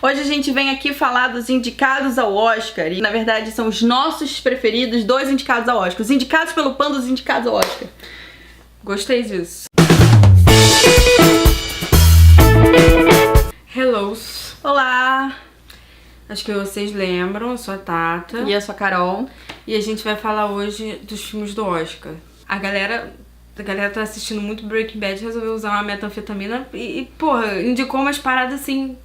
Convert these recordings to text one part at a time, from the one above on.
Hoje a gente vem aqui falar dos indicados ao Oscar. E na verdade são os nossos preferidos, dois indicados ao Oscar. Os indicados pelo PAN dos indicados ao Oscar. Gostei disso. Hello. Olá! Acho que vocês lembram, eu sou a Tata. E eu sou a Carol. E a gente vai falar hoje dos filmes do Oscar. A galera tá assistindo muito Breaking Bad, resolveu usar uma metanfetamina e porra, indicou umas paradas assim.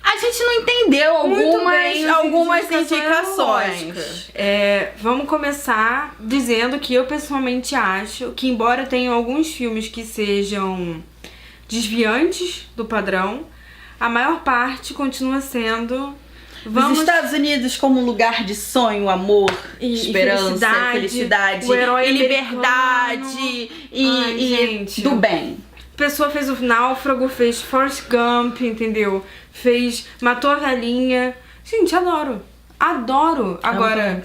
A gente não entendeu algumas indicações. Vamos começar dizendo que eu pessoalmente acho que, embora tenham alguns filmes que sejam desviantes do padrão, a maior parte continua sendo... Os Estados Unidos como lugar de sonho, amor, esperança, felicidade, o herói e liberdade gente, do bem. A pessoa fez o Náufrago, fez Forrest Gump, entendeu? Matou a velhinha. Gente, adoro. Agora,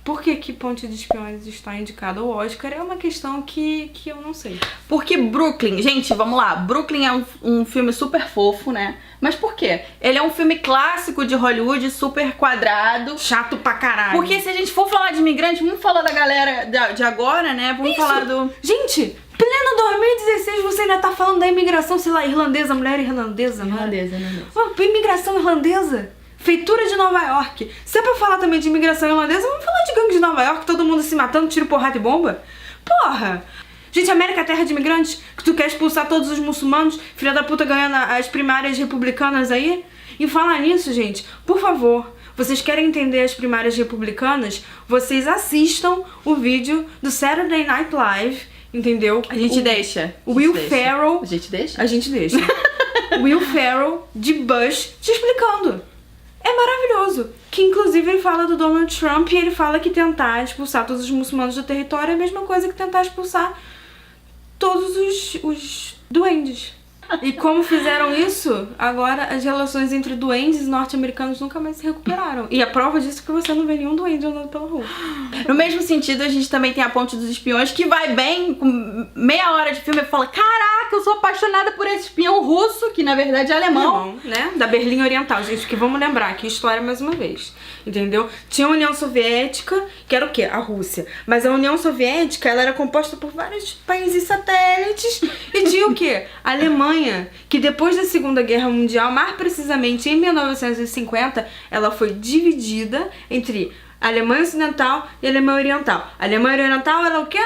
por que Ponte de Espiões está indicado ao Oscar é uma questão que eu não sei. Porque Brooklyn, gente, vamos lá. Brooklyn é um filme super fofo, né? Mas por quê? Ele é um filme clássico de Hollywood, super quadrado. Chato pra caralho. Porque se a gente for falar de imigrantes, vamos falar da galera de agora, né? Vamos falar do... Gente, pleno 2016 você ainda tá falando da imigração, sei lá, irlandesa, mulher irlandesa, né? Irlandesa. Imigração irlandesa. Feitura de Nova York. Se é pra falar também de imigração irlandesa, vamos falar de gangue de Nova York, todo mundo se matando, tiro, porrada e bomba? Porra! Gente, América é terra de imigrantes, que tu quer expulsar todos os muçulmanos, filha da puta ganhando as primárias republicanas aí? E falar nisso, gente, por favor, vocês querem entender as primárias republicanas? Vocês assistam o vídeo do Saturday Night Live, entendeu? A gente deixa. Will Ferrell... A gente deixa? A gente deixa. Will Ferrell de Bush te explicando. É maravilhoso. Que inclusive ele fala do Donald Trump e ele fala que tentar expulsar todos os muçulmanos do território é a mesma coisa que tentar expulsar todos os duendes. E como fizeram isso, agora as relações entre duendes e norte-americanos nunca mais se recuperaram. E a prova disso é que você não vê nenhum duende andando pela rua. No mesmo sentido, a gente também tem a Ponte dos Espiões, que vai bem, com meia hora de filme, e fala: caraca, eu sou apaixonada por esse espião russo, que na verdade é alemão. Né? Da Berlim Oriental, gente, que vamos lembrar que história mais uma vez, entendeu? Tinha a União Soviética, que era o quê? A Rússia. Mas a União Soviética, ela era composta por vários países satélites, e tinha o quê? A Alemanha, que depois da Segunda Guerra Mundial, mais precisamente em 1950, ela foi dividida entre a Alemanha Ocidental e a Alemanha Oriental. A Alemanha Oriental era o quê?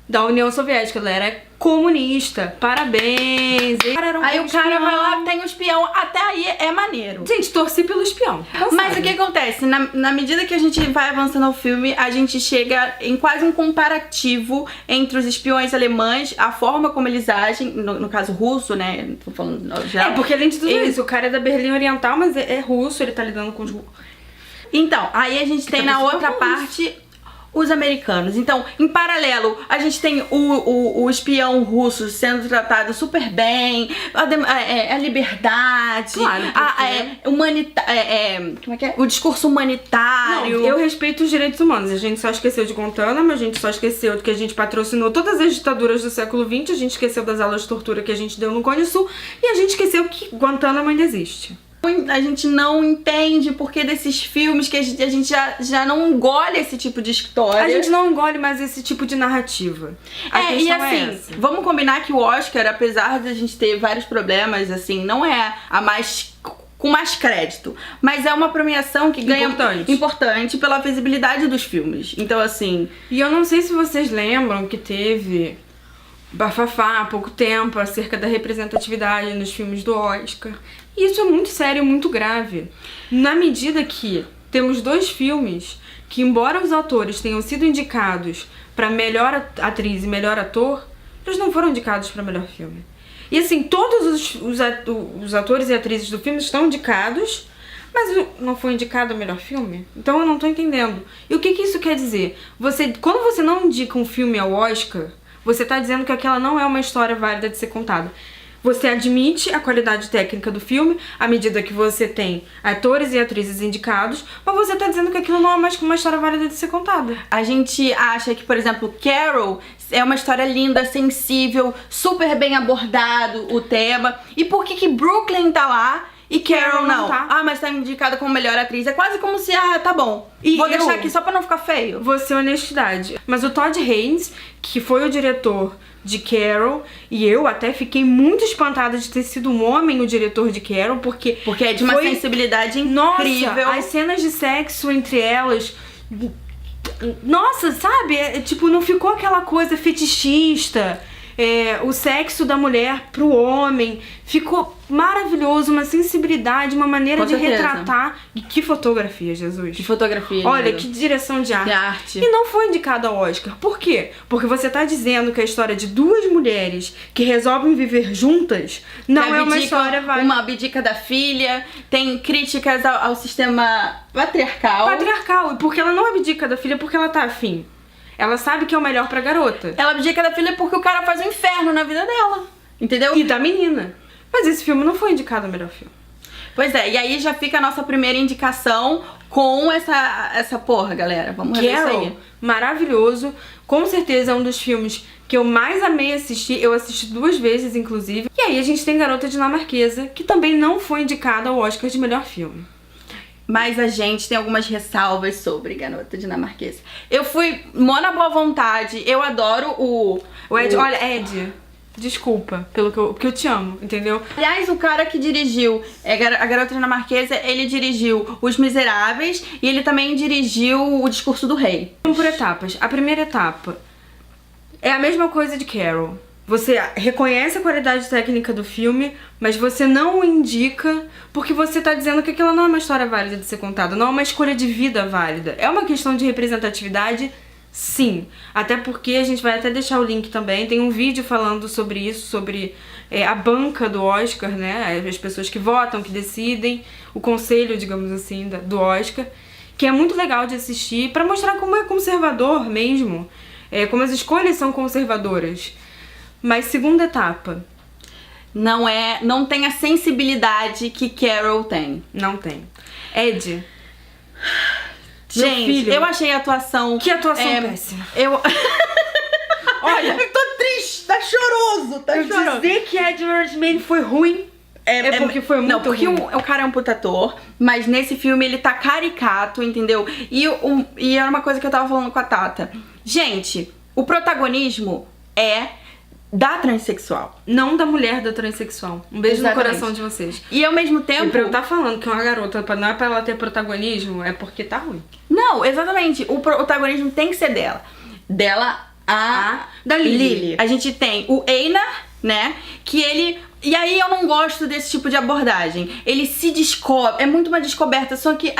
Da União Soviética, ela era comunista. Parabéns! Aí o cara vai lá, tem um espião, até aí é maneiro. Gente, torci pelo espião. Mas o que acontece? Na medida que a gente vai avançando ao filme, a gente chega em quase um comparativo entre os espiões alemães, a forma como eles agem, no caso russo, né? Tô falando já. Porque além de tudo isso, o cara é da Berlim Oriental, mas é russo, ele tá lidando com os... Então, aí a gente tem na outra parte os americanos. Então, em paralelo, a gente tem o espião russo sendo tratado super bem, a liberdade, claro, como é que é? O discurso humanitário. Não, eu respeito os direitos humanos. A gente só esqueceu de Guantánamo, a gente só esqueceu de que a gente patrocinou todas as ditaduras do século XX, a gente esqueceu das aulas de tortura que a gente deu no Cone Sul e a gente esqueceu que Guantánamo ainda existe. A gente não entende porque desses filmes que a gente já não engole esse tipo de história. A gente não engole mais esse tipo de narrativa. E assim, vamos combinar que o Oscar, apesar de a gente ter vários problemas, assim, não é a mais... com mais crédito, mas é uma premiação que ganha importante pela visibilidade dos filmes. Então, assim... E eu não sei se vocês lembram que teve bafafá há pouco tempo acerca da representatividade nos filmes do Oscar. E isso é muito sério, muito grave. Na medida que temos dois filmes que, embora os atores tenham sido indicados para melhor atriz e melhor ator, eles não foram indicados para melhor filme. E assim, todos os atores e atrizes do filme estão indicados, mas não foi indicado o melhor filme? Então eu não tô entendendo. E o que isso quer dizer? Quando você não indica um filme ao Oscar, você tá dizendo que aquela não é uma história válida de ser contada. Você admite a qualidade técnica do filme à medida que você tem atores e atrizes indicados, mas você tá dizendo que aquilo não é mais uma história válida de ser contada. A gente acha que, por exemplo, Carol é uma história linda, sensível, super bem abordado o tema. E por que Brooklyn tá lá E Carol não. tá. Ah, mas tá indicada como melhor atriz. É quase como se, tá bom. E vou deixar aqui só pra não ficar feio. Vou ser honestidade. Mas o Todd Haynes, que foi o diretor de Carol, e eu até fiquei muito espantada de ter sido um homem o diretor de Carol, porque é de uma sensibilidade incrível. Nossa, as cenas de sexo entre elas... Nossa, sabe? Tipo, não ficou aquela coisa fetichista. O sexo da mulher pro homem. Ficou maravilhoso, uma sensibilidade, uma maneira de retratar. E que fotografia, Jesus. Que fotografia. Olha, lindo. que direção de arte. De arte. E não foi indicado ao Oscar. Por quê? Porque você tá dizendo que a história de duas mulheres que resolvem viver juntas não é uma história válida. Uma abdica da filha, tem críticas ao sistema patriarcal. Patriarcal. E porque ela não abdica da filha porque ela tá afim. Ela sabe que é o melhor pra garota. Ela abdica da filha porque o cara faz um inferno na vida dela. Entendeu? E da menina. Mas esse filme não foi indicado ao melhor filme. Pois é, e aí já fica a nossa primeira indicação com essa porra, galera. Vamos ver isso aí. Maravilhoso. Com certeza é um dos filmes que eu mais amei assistir. Eu assisti 2 vezes, inclusive. E aí a gente tem Garota Dinamarquesa, que também não foi indicada ao Oscar de melhor filme. Mas a gente tem algumas ressalvas sobre Garota Dinamarquesa. Eu fui mó na boa vontade. Eu adoro o Ed. Olha, Ed, desculpa porque eu te amo, entendeu? Aliás, o cara que dirigiu a Garota Dinamarquesa, ele dirigiu Os Miseráveis e ele também dirigiu O Discurso do Rei. Vamos por etapas. A primeira etapa é a mesma coisa de Carol. Você reconhece a qualidade técnica do filme, mas você não o indica porque você tá dizendo que aquilo não é uma história válida de ser contada, não é uma escolha de vida válida. É uma questão de representatividade, sim. Até porque a gente vai até deixar o link também, tem um vídeo falando sobre isso, sobre a banca do Oscar, né? As pessoas que votam, que decidem, o conselho, digamos assim, do Oscar, que é muito legal de assistir pra mostrar como é conservador mesmo, como as escolhas são conservadoras. Mas segunda etapa. Não tem a sensibilidade que Carol tem. Não tem. Ed. Gente, filho, eu achei a atuação... Que atuação péssima. Olha, eu tô triste, tá choroso, Dizer que Edward Main foi ruim porque foi muito ruim. Não, porque o cara é um puta ator, mas nesse filme ele tá caricato, entendeu? E era uma coisa que eu tava falando com a Tata. Gente, o protagonismo é da transexual. Não da mulher da transexual. Um beijo no coração de vocês. E ao mesmo tempo... E pra eu tá falando que uma garota não é pra ela ter protagonismo, é porque tá ruim. Não, exatamente. O protagonismo tem que ser dela. Da Lily. A gente tem o Einar, né? Que ele... E aí eu não gosto desse tipo de abordagem. Ele se descobre... É muito uma descoberta. Só que,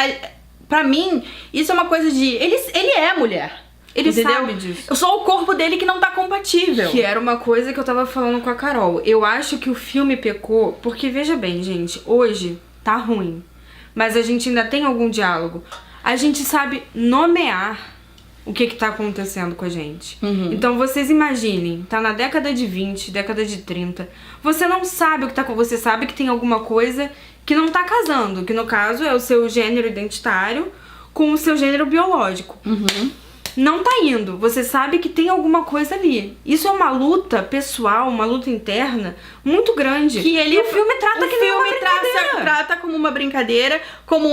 pra mim, isso é uma coisa de... Ele é mulher. Ele entendeu? sabe disso. Só o corpo dele que não tá compatível. Que era uma coisa que eu tava falando com a Carol. Eu acho que o filme pecou, porque veja bem, gente, hoje tá ruim, mas a gente ainda tem algum diálogo. A gente sabe nomear o que tá acontecendo com a gente. Então vocês imaginem, tá na década de 20, década de 30, você não sabe o que tá com... Você sabe que tem alguma coisa que não tá casando, que no caso é o seu gênero identitário com o seu gênero biológico. Não tá indo, você sabe que tem alguma coisa ali. Isso é uma luta pessoal, uma luta interna muito grande. Que ele, o filme trata que nem uma brincadeira. Trata como uma brincadeira, como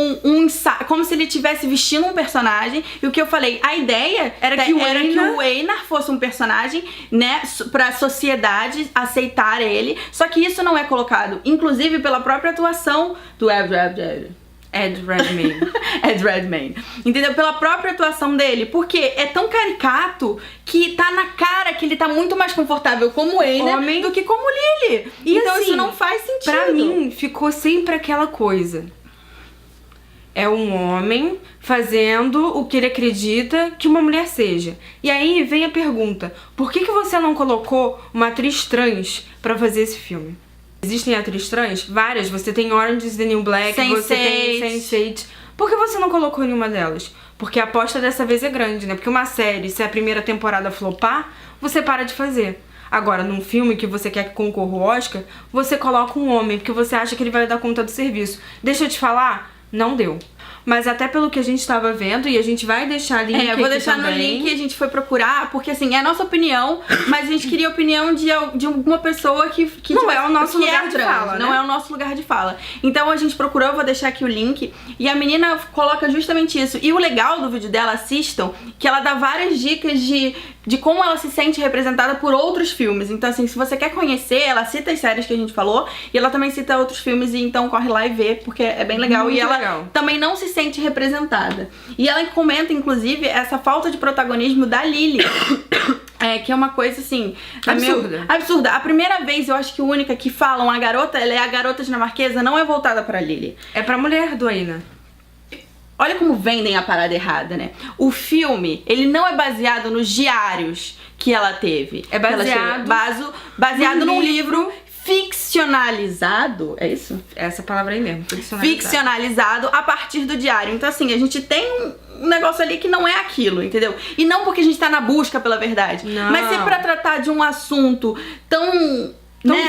como se ele estivesse vestindo um personagem. E o que eu falei, a ideia era que o Einar fosse um personagem, né, pra sociedade aceitar ele. Só que isso não é colocado, inclusive pela própria atuação do Ed Redmayne. Entendeu? Pela própria atuação dele. Porque é tão caricato que tá na cara que ele tá muito mais confortável como Einar do que como Lily. E então assim, isso não faz sentido. Pra mim, ficou sempre aquela coisa. É um homem fazendo o que ele acredita que uma mulher seja. E aí vem a pergunta: por que você não colocou uma atriz trans pra fazer esse filme? Existem atrizes trans? Várias. Você tem Orange is the New Black, você tem Sense8. Por que você não colocou nenhuma delas? Porque a aposta dessa vez é grande, né? Porque uma série, se a primeira temporada flopar, você para de fazer. Agora, num filme que você quer que concorra ao Oscar, você coloca um homem, porque você acha que ele vai dar conta do serviço. Deixa eu te falar, não deu. mas até pelo que a gente tava vendo, e a gente vai deixar link eu vou aqui deixar também. no link que a gente foi procurar, porque assim, é a nossa opinião, mas a gente queria a opinião de alguma pessoa que não é o nosso lugar de fala, né? Não é o nosso lugar de fala. Então a gente procurou, eu vou deixar aqui o link, e a menina coloca justamente isso. E o legal do vídeo dela, assistam, que ela dá várias dicas de como ela se sente representada por outros filmes. Então assim, se você quer conhecer, ela cita as séries que a gente falou, e ela também cita outros filmes, e então corre lá e vê, porque é bem legal. Muito e ela legal. também não se sente representada. E ela comenta, inclusive, essa falta de protagonismo da Lily. Que é uma coisa assim... absurda. A primeira vez, eu acho que a única que falam a garota, ela é a garota dinamarquesa, não é voltada pra Lily. É pra mulher do Aina. Olha como vendem a parada errada, né? O filme, ele não é baseado nos diários que ela teve. É baseado num livro ficcionalizado, é isso? Essa palavra aí mesmo, ficcionalizado a partir do diário. Então assim, a gente tem um negócio ali que não é aquilo, entendeu? E não porque a gente tá na busca pela verdade, não. Mas se pra tratar de um assunto tão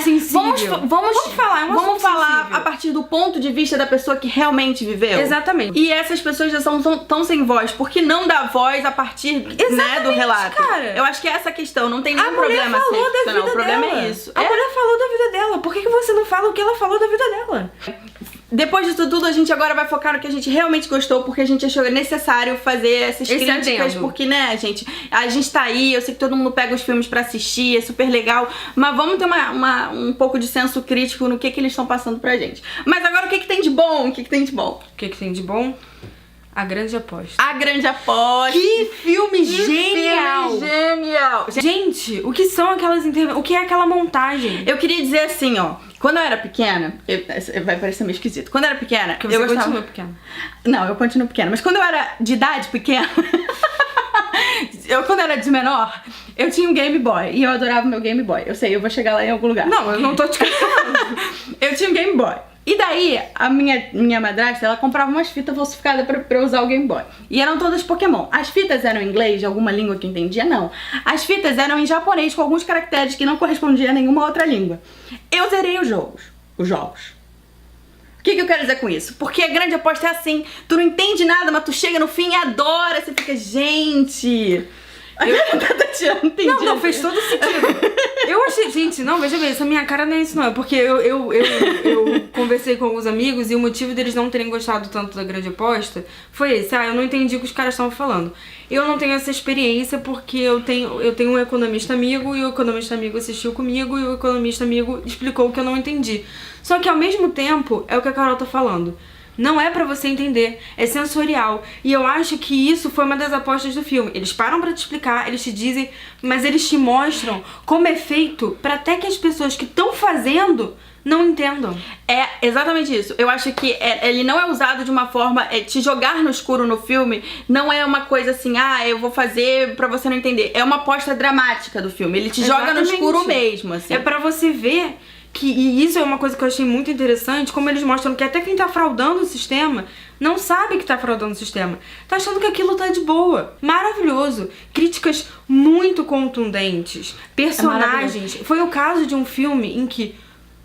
sensível. Vamos falar, vamos falar a partir do ponto de vista da pessoa que realmente viveu. Exatamente. E essas pessoas já são tão sem voz, porque não dá voz a partir, né, do relato. Cara. Eu acho que é essa questão, não tem nenhum problema ser ficcional, o problema é isso. A mulher falou da vida dela, por que você não fala o que ela falou da vida dela? Depois disso tudo, a gente agora vai focar no que a gente realmente gostou, porque a gente achou necessário fazer essas críticas, porque, né, a gente tá aí, eu sei que todo mundo pega os filmes pra assistir, é super legal, mas vamos ter um pouco de senso crítico no que eles estão passando pra gente. Mas agora, o que tem de bom? O que tem de bom? O que tem de bom? A Grande Aposta. A Grande Aposta. Que filme genial! Gente, o que são aquelas o que é aquela montagem? Eu queria dizer assim, ó. Quando eu era pequena, vai parecer meio esquisito. Quando eu era pequena, porque você continua pequena. Não, eu continuo pequena. Mas quando eu era de idade pequena, quando eu era de menor, eu tinha um Game Boy. E eu adorava meu Game Boy. Eu sei, eu vou chegar lá em algum lugar. Não, eu não tô te falando. Eu tinha um Game Boy. E daí, a minha madrasta, ela comprava umas fitas falsificadas pra eu usar o Game Boy. E eram todas Pokémon. As fitas eram em inglês, de alguma língua que eu entendia? Não. As fitas eram em japonês, com alguns caracteres que não correspondiam a nenhuma outra língua. Eu zerei os jogos. O que eu quero dizer com isso? Porque a Grande Aposta é assim, tu não entende nada, mas tu chega no fim e adora, você fica, gente... Não, fez todo sentido. Eu achei, gente, não, veja bem, essa minha cara não é isso não, é porque eu conversei com alguns amigos e o motivo deles não terem gostado tanto da Grande Aposta foi esse, eu não entendi o que os caras estavam falando. Eu não tenho essa experiência porque eu tenho um economista amigo e o economista amigo assistiu comigo e o economista amigo explicou o que eu não entendi. Só que ao mesmo tempo, é o que a Carol tá falando. Não é pra você entender, é sensorial. E eu acho que isso foi uma das apostas do filme. Eles param pra te explicar, eles te dizem, mas eles te mostram como é feito pra até que as pessoas que estão fazendo não entendam. É exatamente isso. Eu acho que ele não é usado de uma forma... te jogar no escuro no filme não é uma coisa assim, eu vou fazer pra você não entender. É uma aposta dramática do filme. Ele te joga no escuro mesmo, assim. É pra você ver... E isso é uma coisa que eu achei muito interessante, como eles mostram que até quem tá fraudando o sistema não sabe que tá fraudando o sistema. Tá achando que aquilo tá de boa. Maravilhoso. Críticas muito contundentes. Personagens. Foi o caso de um filme em que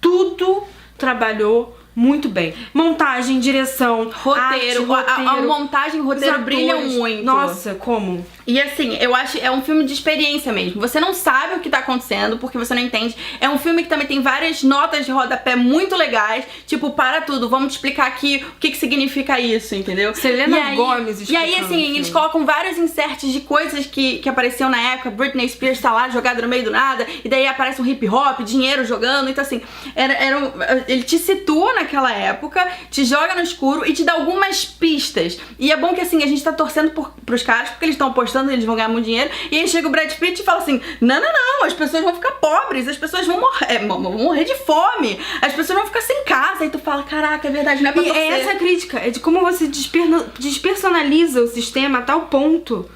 tudo trabalhou muito bem. Montagem, direção, roteiro. A montagem e o roteiro brilham muito. Nossa, como? E assim, eu acho é um filme de experiência mesmo. Você não sabe o que tá acontecendo porque você não entende. É um filme que também tem várias notas de rodapé muito legais. Tipo, para tudo, vamos te explicar aqui o que significa isso, entendeu? Selena Gomez explicando. E aí, assim, eles colocam vários inserts de coisas que apareciam na época. Britney Spears tá lá jogada no meio do nada. E daí aparece um hip hop, dinheiro jogando. Então assim, ele te situa naquela época, te joga no escuro e te dá algumas pistas. E é bom que assim, a gente tá torcendo pros caras porque eles estão apostando, eles vão ganhar muito dinheiro. E aí chega o Brad Pitt e fala assim, não, as pessoas vão ficar pobres, as pessoas vão morrer de fome, as pessoas vão ficar sem casa. E tu fala, caraca, é verdade, não é pra torcer. E é essa crítica, é de como você despersonaliza o sistema a tal ponto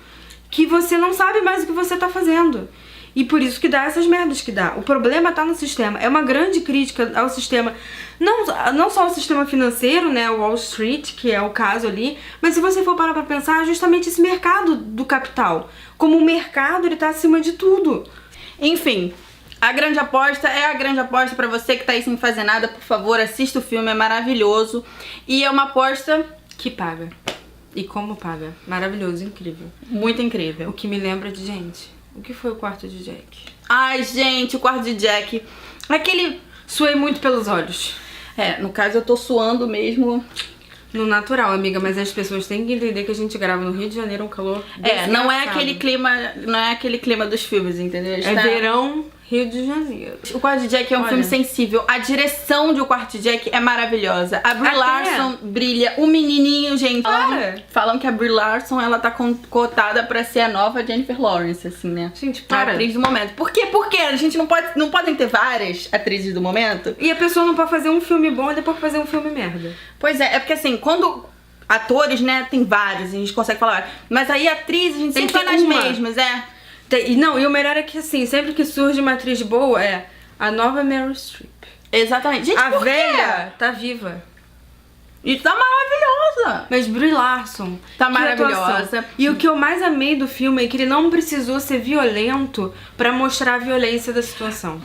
que você não sabe mais o que você tá fazendo. E por isso que dá essas merdas que dá. O problema tá no sistema. É uma grande crítica ao sistema. Não só ao sistema financeiro, né? O Wall Street, que é o caso ali. Mas se você for parar pra pensar, é justamente esse mercado do capital. Como o mercado, ele tá acima de tudo. Enfim, A Grande Aposta é a grande aposta pra você que tá aí sem fazer nada. Por favor, assista o filme, é maravilhoso. E é uma aposta Que paga. E como paga. Maravilhoso, incrível. Muito incrível. O que me lembra de, gente, o que foi o quarto de Jack? Ai, gente, o quarto de Jack. Aquele... Suei muito pelos olhos. No caso eu tô suando mesmo. No natural, amiga, mas as pessoas têm que entender que a gente grava no Rio de Janeiro, um calor não é aquele clima dos filmes, entendeu? Verão, Rio de Janeiro. O Quarto de Jack é um filme sensível. A direção de O Quarto de Jack é maravilhosa. A Brie Larson brilha. O menininho, gente. Falam que a Brie Larson, ela tá cotada pra ser a nova Jennifer Lawrence, assim, né? Gente, para. A atriz do momento. Por quê? Porque a gente não podem ter várias atrizes do momento. E a pessoa não pode fazer um filme bom e depois fazer um filme merda. Pois é porque assim, quando... Atores, né, tem vários, a gente consegue falar. Mas aí atriz, a gente sempre tá nas mesmas, E o melhor é que assim, sempre que surge uma atriz boa, é a nova Meryl Streep. Exatamente. Gente, a velha tá viva. E tá maravilhosa. Mas Brie Larson tá maravilhosa. E o que eu mais amei do filme é que ele não precisou ser violento pra mostrar a violência da situação.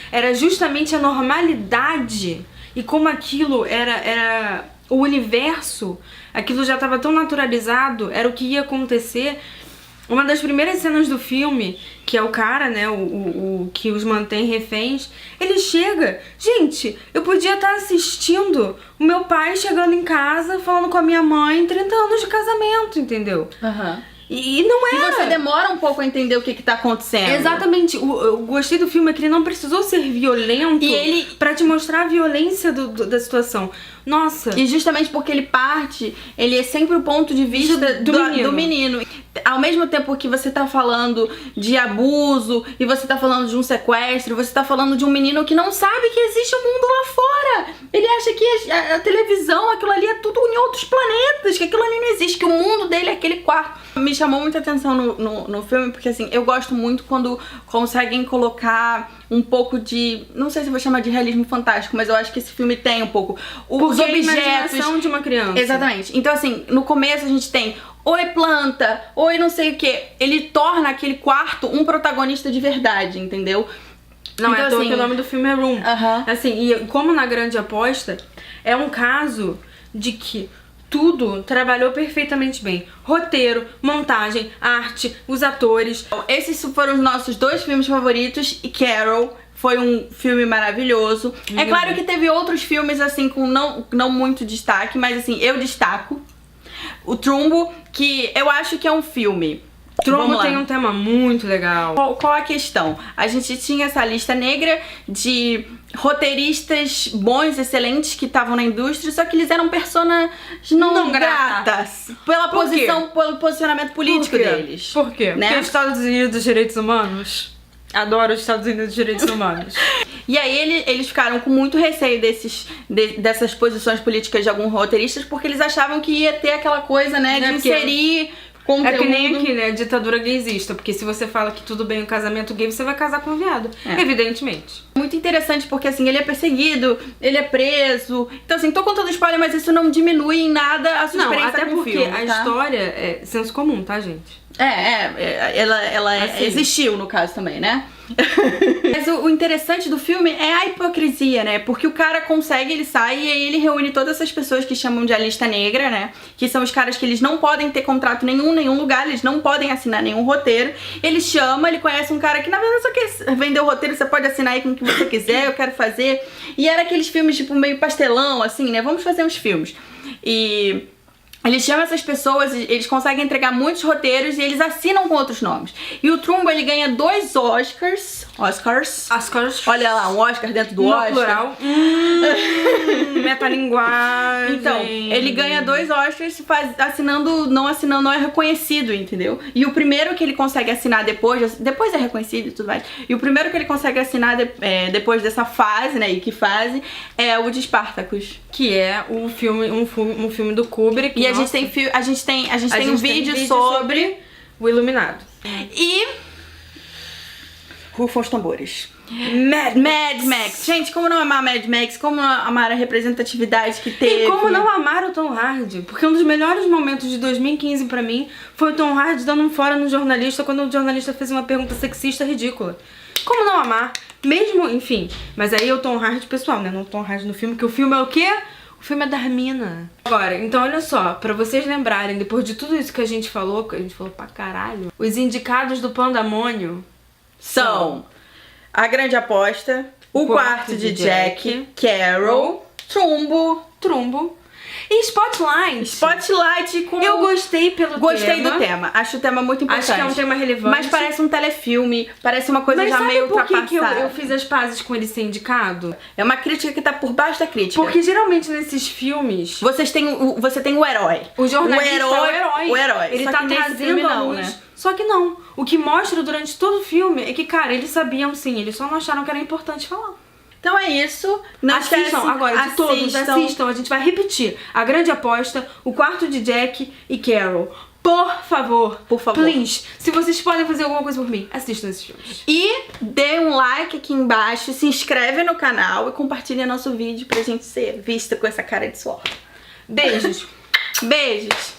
Era justamente a normalidade e como aquilo era o universo, aquilo já estava tão naturalizado, era o que ia acontecer. Uma das primeiras cenas do filme, que é o cara, né, o que os mantém reféns, ele chega... Gente, eu podia estar assistindo o meu pai chegando em casa, falando com a minha mãe, 30 anos de casamento, entendeu? E não era. E você demora um pouco a entender o que tá acontecendo. Exatamente. Eu gostei do filme é que ele não precisou ser violento pra te mostrar a violência da situação. Nossa. E justamente porque ele é sempre o ponto de vista do menino. Ao mesmo tempo que você tá falando de abuso e você tá falando de um sequestro, você tá falando de um menino que não sabe que existe um mundo lá fora. Ele acha que a televisão, aquilo ali é tudo em outros planetas, que aquilo ali não existe, que o mundo dele é aquele quarto. Me chamou muita atenção no filme, porque assim, eu gosto muito quando conseguem colocar um pouco de... Não sei se vou chamar de realismo fantástico, mas eu acho que esse filme tem um pouco. Os objetos... é a imaginação de uma criança. Exatamente. Então assim, no começo a gente tem... Oi, planta. Oi, não sei o que. Ele torna aquele quarto um protagonista de verdade, entendeu? Não, então, é assim, que o nome do filme é Room. Assim, e como na Grande Aposta, é um caso de que tudo trabalhou perfeitamente bem. Roteiro, montagem, arte, os atores. Esses foram os nossos 2 filmes favoritos. E Carol foi um filme maravilhoso. É claro que teve outros filmes assim com não muito destaque, mas assim, eu destaco o Trumbo, que eu acho que é um filme. Trumbo tem um tema muito legal. Qual a questão? A gente tinha essa lista negra de roteiristas bons, excelentes, que estavam na indústria, só que eles eram personas não gratas. Pelo posicionamento político deles. Por quê? Né? Porque os Estados Unidos dos Direitos Humanos... Adoro os Estados Unidos dos Direitos Humanos. E aí eles ficaram com muito receio dessas posições políticas de alguns roteiristas, porque eles achavam que ia ter aquela coisa, né, de inserir conteúdo. É que nem aqui, né, ditadura gaysista, porque se você fala que tudo bem o casamento gay, você vai casar com um viado, evidentemente. Muito interessante, porque assim, ele é perseguido, ele é preso, então assim, tô contando spoiler, mas isso não diminui em nada a sua experiência com o filme. Até porque a história é senso comum, tá, gente? Ela assim, existiu no caso também, né? Mas o interessante do filme é a hipocrisia, né? Porque o cara consegue, ele sai e aí ele reúne todas essas pessoas que chamam de a lista negra, né? Que são os caras que eles não podem ter contrato nenhum lugar, eles não podem assinar nenhum roteiro. Ele chama, ele conhece um cara que na verdade só quer vender o roteiro, você pode assinar aí com o que você quiser, eu quero fazer. E era aqueles filmes tipo meio pastelão, assim, né? Vamos fazer uns filmes. E... eles chamam essas pessoas, eles conseguem entregar muitos roteiros e eles assinam com outros nomes. E o Trumbo, ele ganha 2 Oscars. Olha lá, um Oscar dentro do Oscar. Plural. Metalinguagem. Então, ele ganha 2 Oscars não é reconhecido, entendeu? E o primeiro que ele consegue assinar depois é reconhecido e tudo mais. E o primeiro que ele consegue assinar depois dessa fase, né? E que fase é o de Spartacus. Que é um filme do Kubrick. E a gente tem um vídeo sobre o Iluminado. E rufam os tambores. Mad Max. Gente, como não amar Mad Max? Como não amar a representatividade que teve? E como não amar o Tom Hardy? Porque um dos melhores momentos de 2015 pra mim foi o Tom Hardy dando um fora no jornalista quando o jornalista fez uma pergunta sexista ridícula. Como não amar? Mesmo, enfim. Mas aí é o Tom Hardy pessoal, né? Não o Tom Hardy no filme, que o filme é o quê? O filme é da Hermina. Agora, então olha só, pra vocês lembrarem, depois de tudo isso que a gente falou pra caralho, os indicados do Pandemônio são A Grande Aposta, O Quarto de Jack, Carol, Trumbo e Spotlight. Spotlight com... Eu gostei pelo tema. Gostei do tema. Acho o tema muito importante. Acho que é um tema relevante. Mas parece um telefilme, parece uma coisa já meio ultrapassada. Mas sabe por que eu fiz as pazes com ele ser indicado? É uma crítica que tá por baixo da crítica. Porque geralmente nesses filmes... Você tem o herói. O jornalista é o herói. O herói. Ele Só tá que nesse trazendo filme a não, luz. né? Só que não. O que mostra durante todo o filme é que, cara, eles sabiam sim. Eles só não acharam que era importante falar. Então é isso. Não assistam agora, de todos, assistam. A gente vai repetir. A Grande Aposta, O Quarto de Jack e Carol. Por favor. Por favor. Please. Se vocês podem fazer alguma coisa por mim, assistam esses filmes. E dê um like aqui embaixo, se inscreve no canal e compartilha nosso vídeo pra gente ser vista com essa cara de suor. Beijos. Beijos.